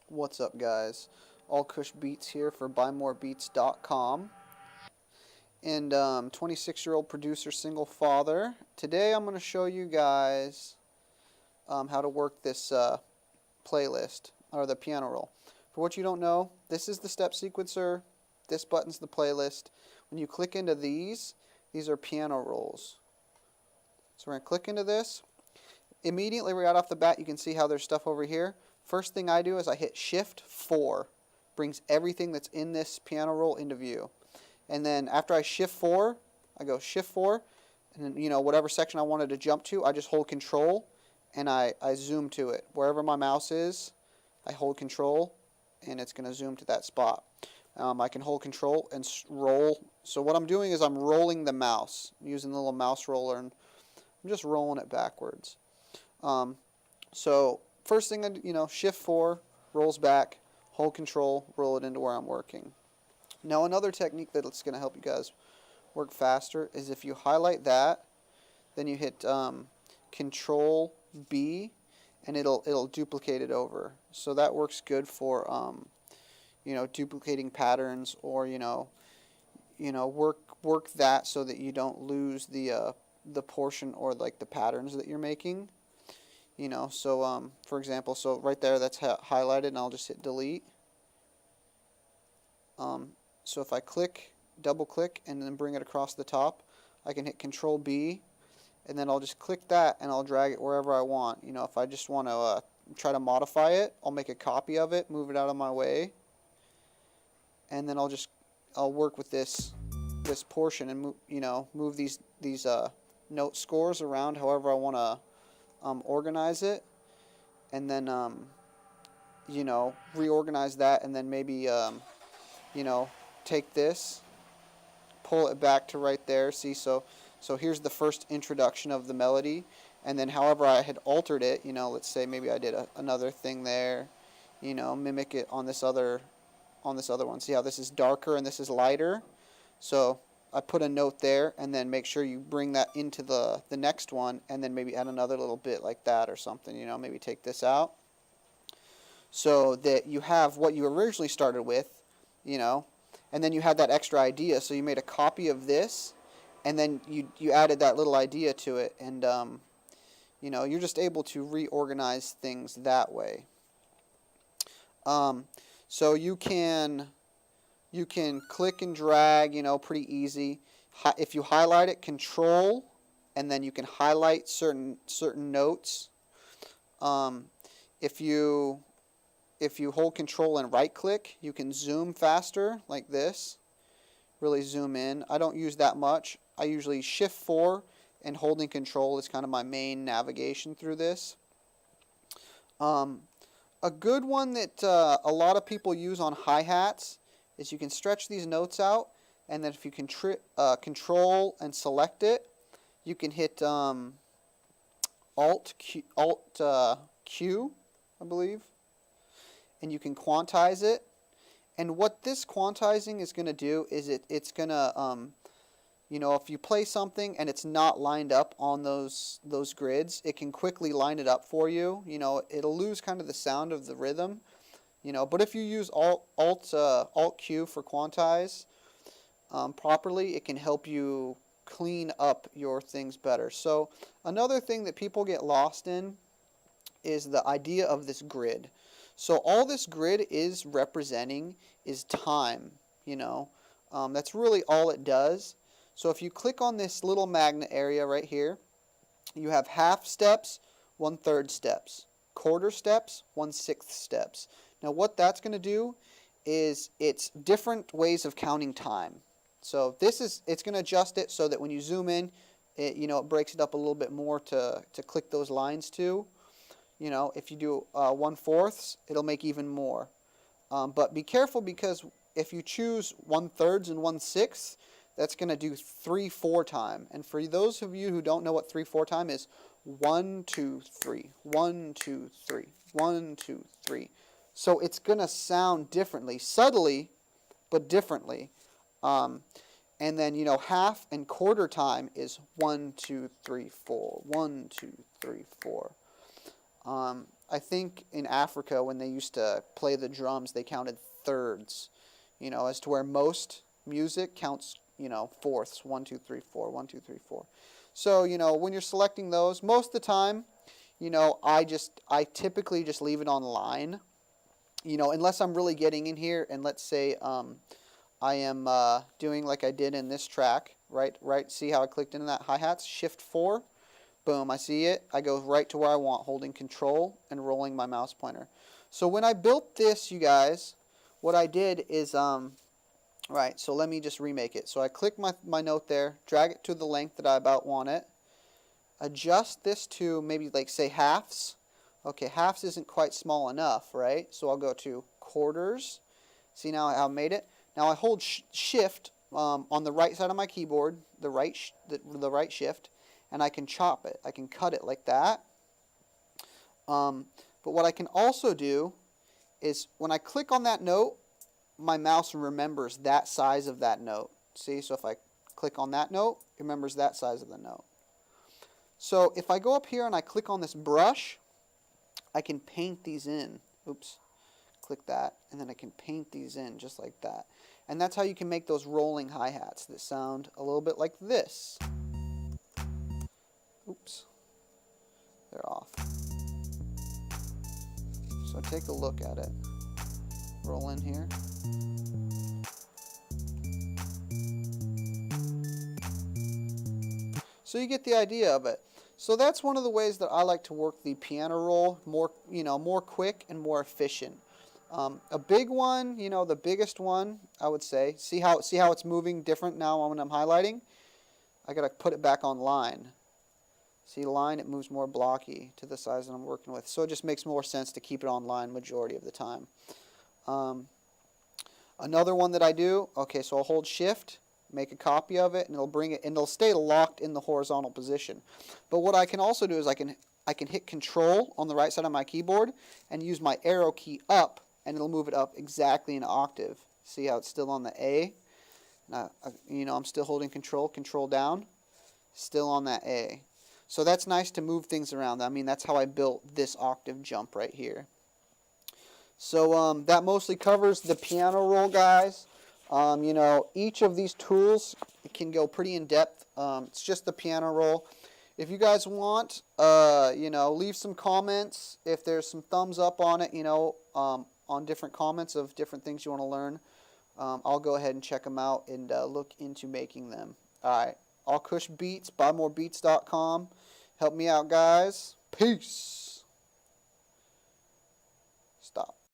What's up, guys? All Kush Beats here for BuyMoreBeats.com. And 26-year-old producer, single father. Today I'm going to show you guys how to work this playlist, or the piano roll. For what you don't know, this is the step sequencer. This button's the playlist. When you click into these are piano rolls. So we're going to click into this. Immediately right off the bat, you can see how there's stuff over here. First thing I do is I hit Shift 4. Brings everything that's in this piano roll into view. And then after I Shift 4, I go Shift 4, and then, whatever section I wanted to jump to, I just hold Control, and I zoom to it. Wherever my mouse is, I hold Control, and it's going to zoom to that spot. I can hold Control and roll. So what I'm doing is I'm rolling the mouse, using the little mouse roller, and I'm just rolling it backwards. So first thing, Shift 4, rolls back, hold Control, roll it into where I'm working. Now another technique that's going to help you guys work faster is if you highlight that, then you hit Control B, and it'll duplicate it over. So that works good for duplicating patterns, or work that so that you don't lose the portion or like the patterns that you're making. So for example, so right there that's highlighted, and I'll just hit delete. So if I double click, and then bring it across the top, I can hit Control B, and then I'll just click that, and I'll drag it wherever I want. If I just want to try to modify it, I'll make a copy of it, move it out of my way, and then I'll work with this portion and move these note scores around however I want to organize it, and then reorganize that, and then maybe take this, pull it back to right there. See, so here's the first introduction of the melody, and then however I had altered it, let's say maybe I did another thing there, mimic it on this other one. See how this is darker and this is lighter? So I put a note there, and then make sure you bring that into the next one, and then maybe add another little bit like that or something. Maybe take this out, so that you have what you originally started with, and then you had that extra idea, so you made a copy of this, and then you added that little idea to it, and you're just able to reorganize things that way. So you can click and drag, pretty easy. If you highlight it, Control, and then you can highlight certain notes. If you hold Control and right click, you can zoom faster like this. Really zoom in. I don't use that much. I usually Shift 4 and holding Control is kind of my main navigation through this. A good one that a lot of people use on hi-hats is you can stretch these notes out, and then if you can Control and select it, you can hit Alt Q, I believe, and you can quantize it. And what this quantizing is going to do is it's going to if you play something and it's not lined up on those grids, it can quickly line it up for you. It'll lose kind of the sound of the rhythm. But if you use Alt Q for quantize properly, it can help you clean up your things better. So another thing that people get lost in is the idea of this grid. So all this grid is representing is time. That's really all it does. So if you click on this little magnet area right here, you have half steps, 1/3 steps, quarter steps, 1/6 steps. Now what that's going to do is it's different ways of counting time. So it's going to adjust it so that when you zoom in, it breaks it up a little bit more to click those lines to. If you do 1/4, it'll make even more. But be careful, because if you choose 1/3 and 1/6, that's going to do 3/4 time. And for those of you who don't know what 3/4 time is, 1 2 3, 1 2 3, 1 2 3. So it's going to sound differently, subtly, but differently. And then half and quarter time is 1 2 3 4, 1 2 3 4. I think in Africa when they used to play the drums, they counted thirds, you know, as to where most music counts, you know, fourths, 1, 2, 3, 4, 1, 2, 3, 4. So, you know, when you're selecting those, most of the time, you know, I typically just leave it on line, you know, unless I'm really getting in here, and let's say I am doing like I did in this track, right, see how I clicked into that hi-hats, shift 4, boom, I see it, I go right to where I want, holding control and rolling my mouse pointer. So when I built this, you guys, what I did is, right, so let me just remake it. So I click my note there, drag it to the length that I about want it, adjust this to maybe like say halves. Okay, halves isn't quite small enough, right? So I'll go to quarters. See now how I made it? Now I hold shift on the right side of my keyboard, the right shift, and I can chop it. I can cut it like that. But what I can also do is when I click on that note, my mouse remembers that size of that note. See, so if I click on that note, it remembers that size of the note. So if I go up here and I click on this brush, I can paint these in. Oops, click that, and then I can paint these in just like that. And that's how you can make those rolling hi-hats that sound a little bit like this. Oops, they're off. So take a look at it. Roll in here. So you get the idea of it. So that's one of the ways that I like to work the piano roll, more, you know, more quick and more efficient. A big one, you know, the biggest one, I would say. See how it's moving different now when I'm highlighting? I gotta put it back on line. See line, it moves more blocky to the size that I'm working with. So it just makes more sense to keep it on line majority of the time. Another one that I do, okay, so I'll hold shift, make a copy of it, and it'll bring it, and it'll stay locked in the horizontal position. But what I can also do is I can hit control on the right side of my keyboard and use my arrow key up, and it'll move it up exactly an octave. See how it's still on the A? Now, you know, I'm still holding control down, still on that A. So that's nice to move things around. I mean, that's how I built this octave jump right here. So that mostly covers the piano roll, guys. You know, each of these tools can go pretty in depth. It's just the piano roll. If you guys want, you know, leave some comments. If there's some thumbs up on it, you know, on different comments of different things you want to learn, I'll go ahead and check them out and look into making them. All right. All Kush Beats, buymorebeats.com. Help me out, guys. Peace. Stop.